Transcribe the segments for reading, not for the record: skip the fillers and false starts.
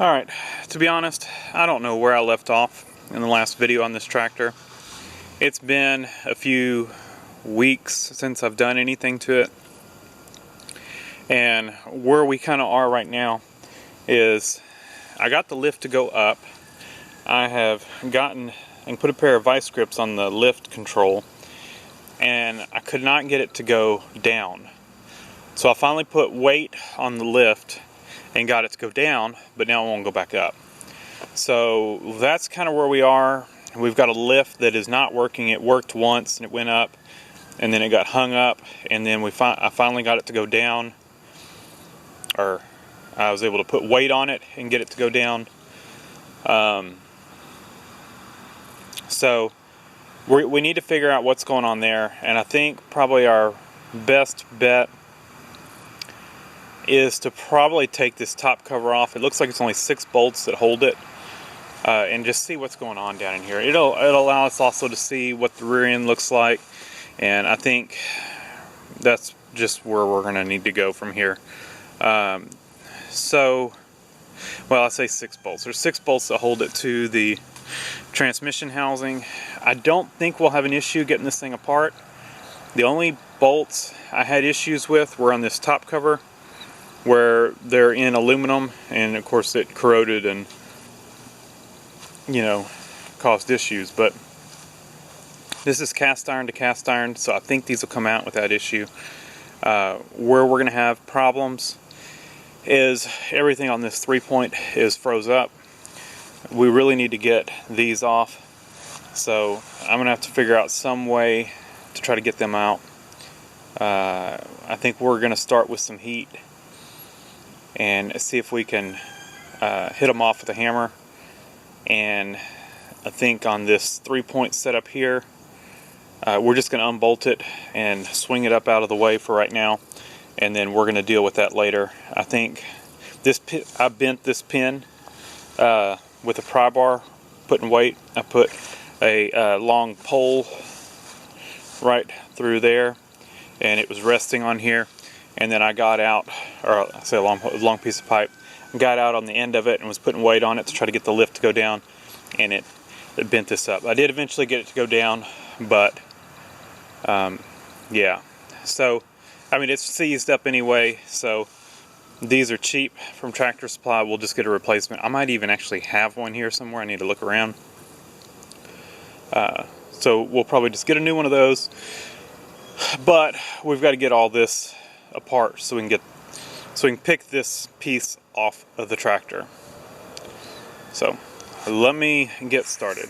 Alright, to be honest, I don't know where I left off in the last video on this tractor. It's been a few weeks since I've done anything to it. And where we kind of are right now is I got the lift to go up. I have gotten and put a pair of vice grips on the lift control, and I could not get it to go down. So I finally put weight on the lift and got it to go down, but now it won't go back up. So that's kind of where we are. We've got a lift that is not working. It worked once and it went up, and then it got hung up, and then I finally got it to go down, or I was able to put weight on it and get it to go down. So we need to figure out what's going on there, and I think probably our best bet is to probably take this top cover off. It looks like it's only 6 bolts that hold it, and just see what's going on down in here. It'll allow us also to see what the rear end looks like, and I think that's just where we're going to need to go from here. So, well, I say 6 bolts. There's 6 bolts that hold it to the transmission housing. I don't think we'll have an issue getting this thing apart. The only bolts I had issues with were on this top cover, where they're in aluminum, and of course it corroded and, you know, caused issues. But this is cast iron to cast iron, so I think these will come out without issue. Where we're going to have problems is everything on this 3-point is froze up. We really need to get these off, so I'm going to have to figure out some way to try to get them out. I think we're going to start with some heat and see if we can hit them off with a hammer. And I think on this 3-point setup here, we're just going to unbolt it and swing it up out of the way for right now, and then we're going to deal with that later. I think this I bent this pin with a pry bar, putting weight. I put a long pole right through there, and it was resting on here. And then I got out, or I say a long piece of pipe, got out on the end of it and was putting weight on it to try to get the lift to go down, and it bent this up. I did eventually get it to go down, but yeah. So, I mean, it's seized up anyway, so these are cheap from Tractor Supply. We'll just get a replacement. I might even actually have one here somewhere. I need to look around. So we'll probably just get a new one of those, but we've got to get all this apart so we can pick this piece off of the tractor. So let me get started.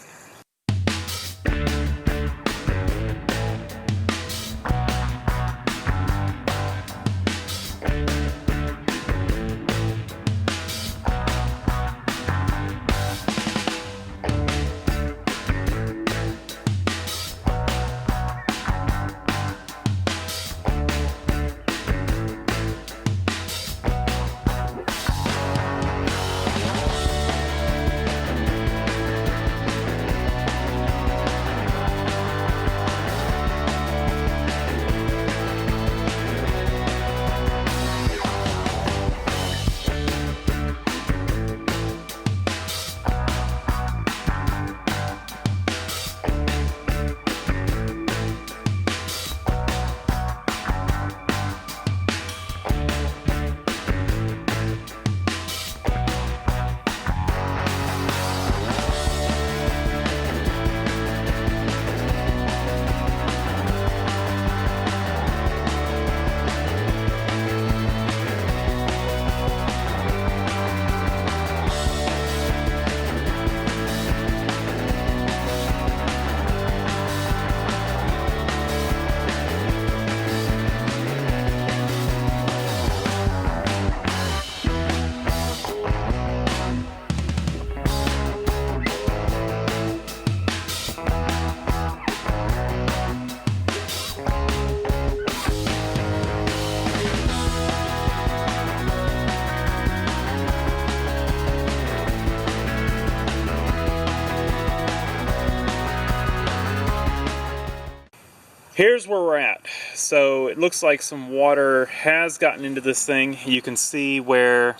Here's where we're at. So it looks like some water has gotten into this thing. You can see where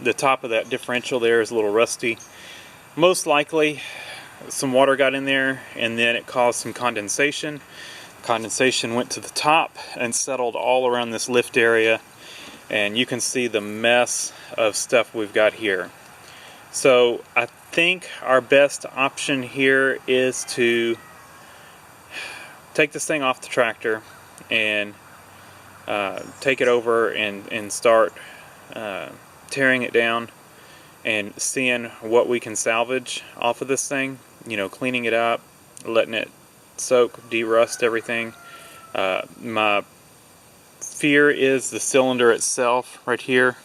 the top of that differential there is a little rusty. Most likely some water got in there and then it caused some condensation. Condensation went to the top and settled all around this lift area, and you can see the mess of stuff we've got here. So I think our best option here is to take this thing off the tractor and take it over and start tearing it down and seeing what we can salvage off of this thing. You know, cleaning it up, letting it soak, de-rust everything. My fear is the cylinder itself right here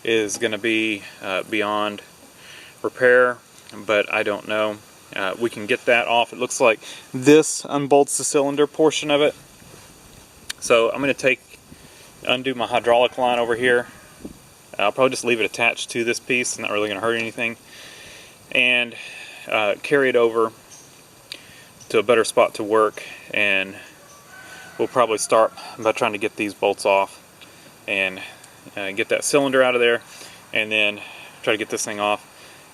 is going to be beyond repair, but I don't know. We can get that off. It looks like this unbolts the cylinder portion of it. So I'm going to undo my hydraulic line over here. I'll probably just leave it attached to this piece. It's not really going to hurt anything. And carry it over to a better spot to work, and we'll probably start by trying to get these bolts off and get that cylinder out of there, and then try to get this thing off.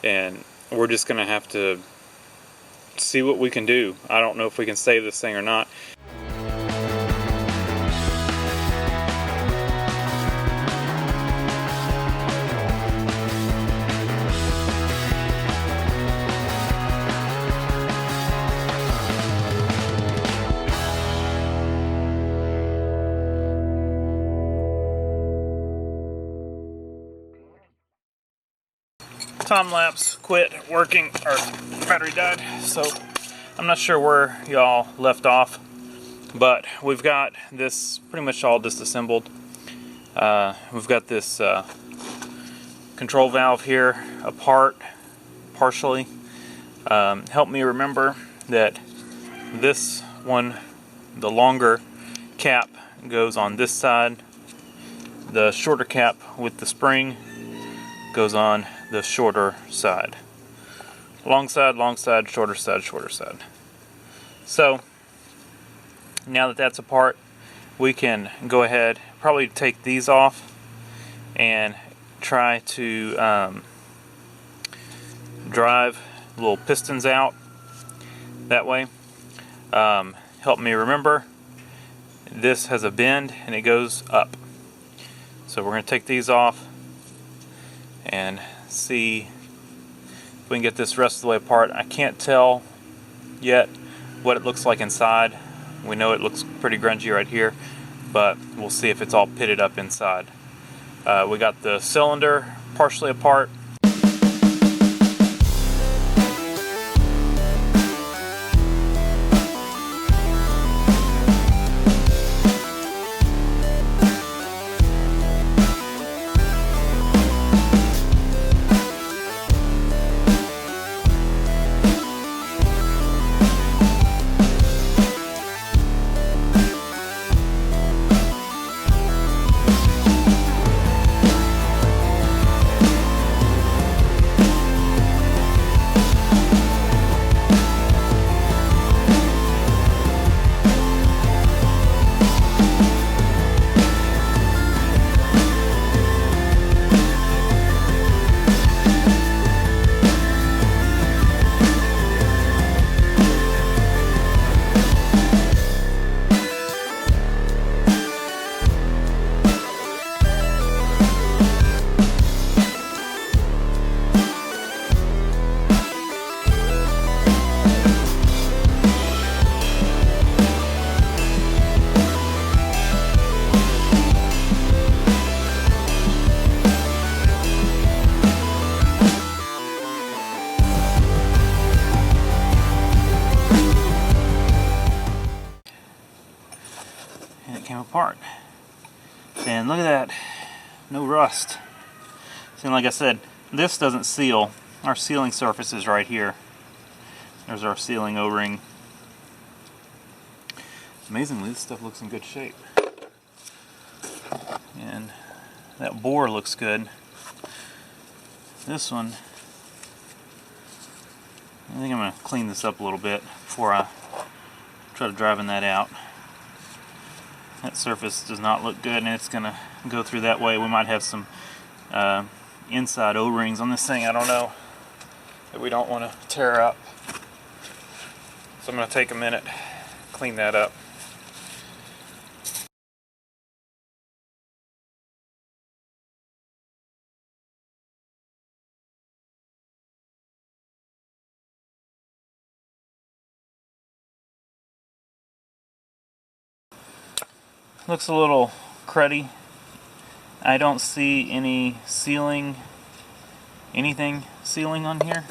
And we're just going to have to see what we can do. I don't know if we can save this thing or not. Time lapse quit working, or battery died, so I'm not sure where y'all left off, but we've got this pretty much all disassembled. We've got this control valve here apart partially. Help me remember that this one, the longer cap, goes on this side. The shorter cap with the spring goes on the shorter side. Long side, shorter side, shorter side. So now that that's apart, we can go ahead, probably take these off and try to drive little pistons out that way. Help me remember, this has a bend and it goes up. So we're going to take these off and see if we can get this rest of the way apart. I can't tell yet what it looks like inside. We know it looks pretty grungy right here, but we'll see if it's all pitted up inside. We got the cylinder partially apart. Apart. And look at that, no rust. See, like I said, this doesn't seal. Our sealing surface is right here. There's our sealing O-ring. Amazingly, this stuff looks in good shape. And that bore looks good. This one, I think I'm going to clean this up a little bit before I try to driving that out. That surface does not look good, and it's going to go through that way. We might have some inside O-rings on this thing, I don't know, that we don't want to tear up. So I'm going to take a minute, clean that up. Looks a little cruddy. I don't see any sealing, anything sealing on here.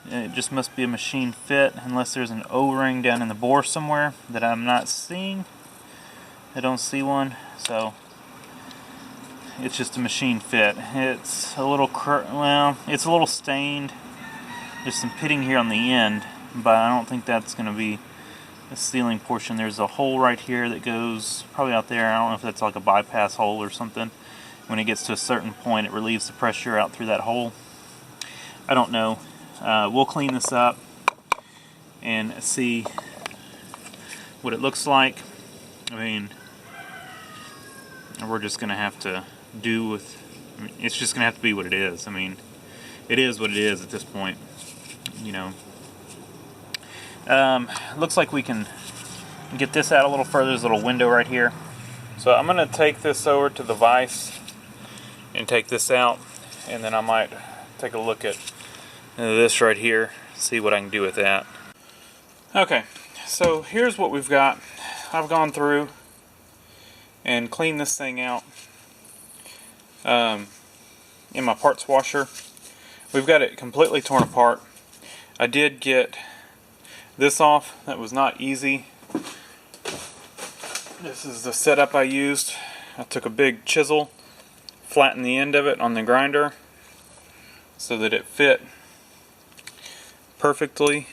It just must be a machine fit, unless there's an O-ring down in the bore somewhere that I'm not seeing. I don't see one, so it's just a machine fit. It's a little it's a little stained. There's some pitting here on the end, but I don't think that's going to be a sealing portion. There's a hole right here that goes probably out there. I don't know if that's like a bypass hole or something. When it gets to a certain point, it relieves the pressure out through that hole. I don't know. We'll clean this up and see what it looks like. I mean, we're just going to have to do with, I mean, it's just going to have to be what it is. I mean, it is what it is at this point, you know. Looks like we can get this out a little further. There's a little window right here. So I'm going to take this over to the vise and take this out, and then I might take a look at this right here, see what I can do with that. Okay, so here's what we've got. I've gone through and cleaned this thing out in my parts washer. We've got it completely torn apart. I did get this off. That was not easy. This is the setup I used. I took a big chisel, flattened the end of it on the grinder so that it fit perfectly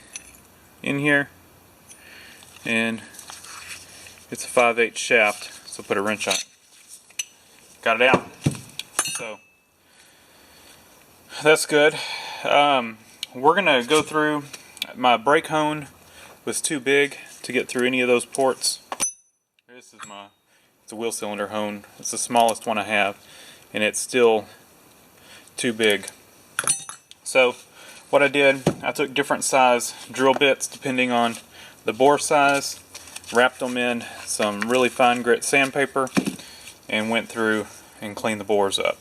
in here, and it's a 5/8 shaft, so put a wrench on it. Got it out. So that's good. We're gonna go through. My brake hone was too big to get through any of those ports. This is it's a wheel cylinder hone. It's the smallest one I have, and it's still too big. So what I did, I took different size drill bits depending on the bore size, wrapped them in some really fine grit sandpaper, and went through and cleaned the bores up.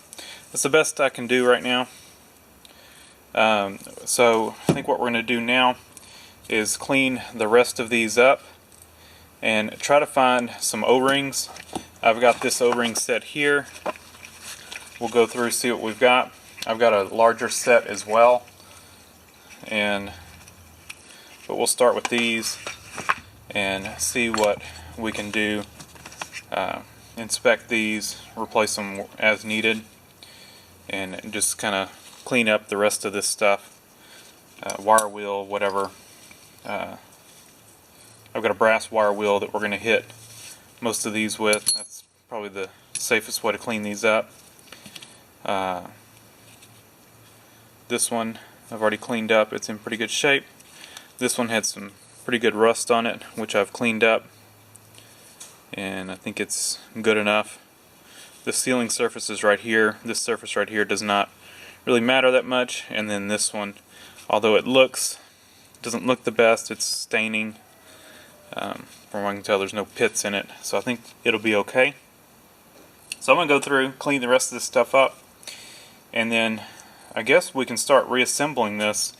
That's the best I can do right now. So I think what we're going to do now is clean the rest of these up and try to find some O-rings. I've got this O-ring set here. We'll go through, see what we've got. I've got a larger set as well, but we'll start with these and see what we can do. Inspect these, replace them as needed, and just kind of clean up the rest of this stuff. Wire wheel, whatever. I've got a brass wire wheel that we're going to hit most of these with. That's probably the safest way to clean these up. This one I've already cleaned up. It's in pretty good shape. This one had some pretty good rust on it, which I've cleaned up, and I think it's good enough. The sealing surface is right here. This surface right here does not really matter that much, and then this one, although it doesn't look the best, it's staining. From what I can tell, there's no pits in it, so I think it'll be okay. So I'm going to go through, clean the rest of this stuff up, and then I guess we can start reassembling this.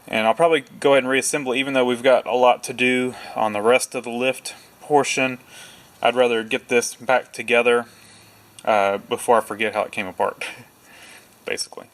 And I'll probably go ahead and reassemble it, even though we've got a lot to do on the rest of the lift portion. I'd rather get this back together before I forget how it came apart, basically.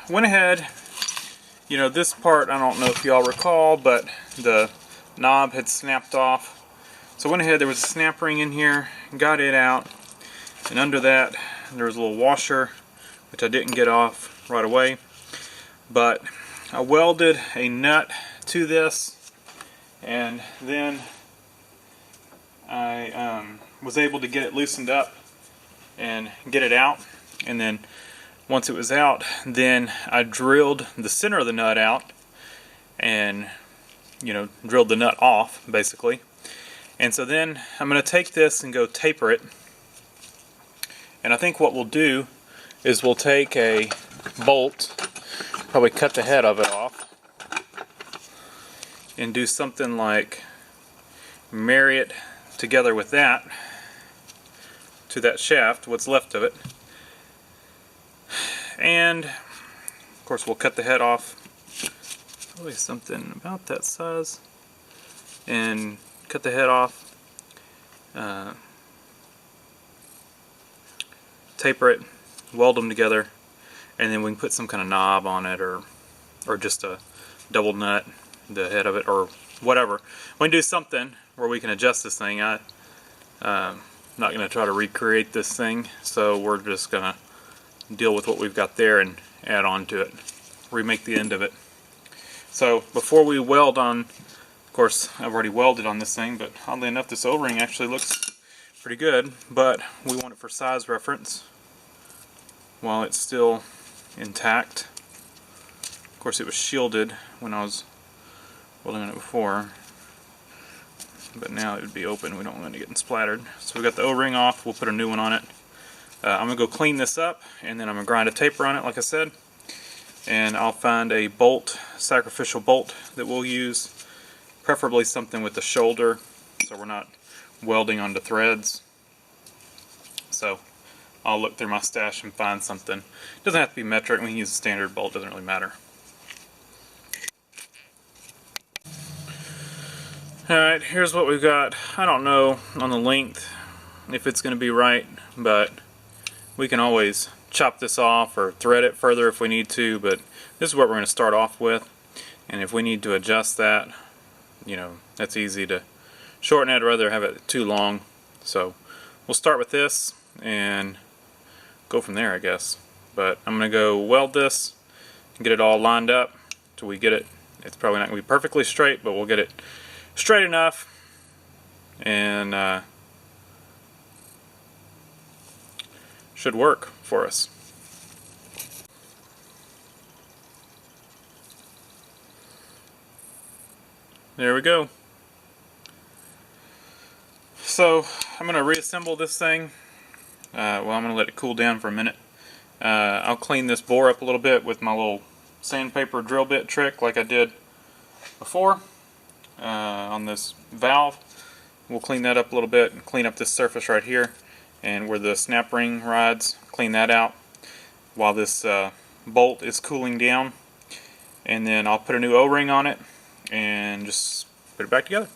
went ahead, you know, this part, I don't know if y'all recall, but the knob had snapped off. So I went ahead, there was a snap ring in here, got it out, and under that there was a little washer, which I didn't get off right away. But I welded a nut to this, and then I was able to get it loosened up and get it out. And then once it was out, then I drilled the center of the nut out and, you know, drilled the nut off basically. And so then I'm going to take this and go taper it. And I think what we'll do is we'll take a bolt, probably cut the head of it off, and do something like marry it together with that to that shaft, what's left of it. And of course we'll cut the head off, probably something about that size, and cut the head off, taper it, weld them together, and then we can put some kind of knob on it, or just a double nut the head of it, or whatever. We can do something where we can adjust this thing. I'm not going to try to recreate this thing, so we're just going to deal with what we've got there and add on to it, remake the end of it. So before we weld on, of course I've already welded on this thing, but oddly enough this O-ring actually looks pretty good, but we want it for size reference while it's still intact. Of course it was shielded when I was welding on it before, but now it would be open. We don't want it getting splattered. So we got the O-ring off, we'll put a new one on it. I'm going to go clean this up, and then I'm going to grind a taper on it like I said, and I'll find a bolt, sacrificial bolt, that we'll use, preferably something with the shoulder so we're not welding onto threads. So I'll look through my stash and find something. It doesn't have to be metric, we can use a standard bolt, doesn't really matter. Alright, here's what we've got. I don't know on the length if it's going to be right, but we can always chop this off or thread it further if we need to, but this is what we're going to start off with. And if we need to adjust that, you know, that's easy to shorten it. I'd rather have it too long. So we'll start with this and go from there, I guess. But I'm going to go weld this and get it all lined up till we get it. It's probably not going to be perfectly straight, but we'll get it straight enough, and should work for us. There we go. So I'm going to reassemble this thing. Well, I'm going to let it cool down for a minute. I'll clean this bore up a little bit with my little sandpaper drill bit trick like I did before on this valve. We'll clean that up a little bit and clean up this surface right here, and where the snap ring rides, clean that out while this bolt is cooling down, and then I'll put a new O-ring on it and just put it back together.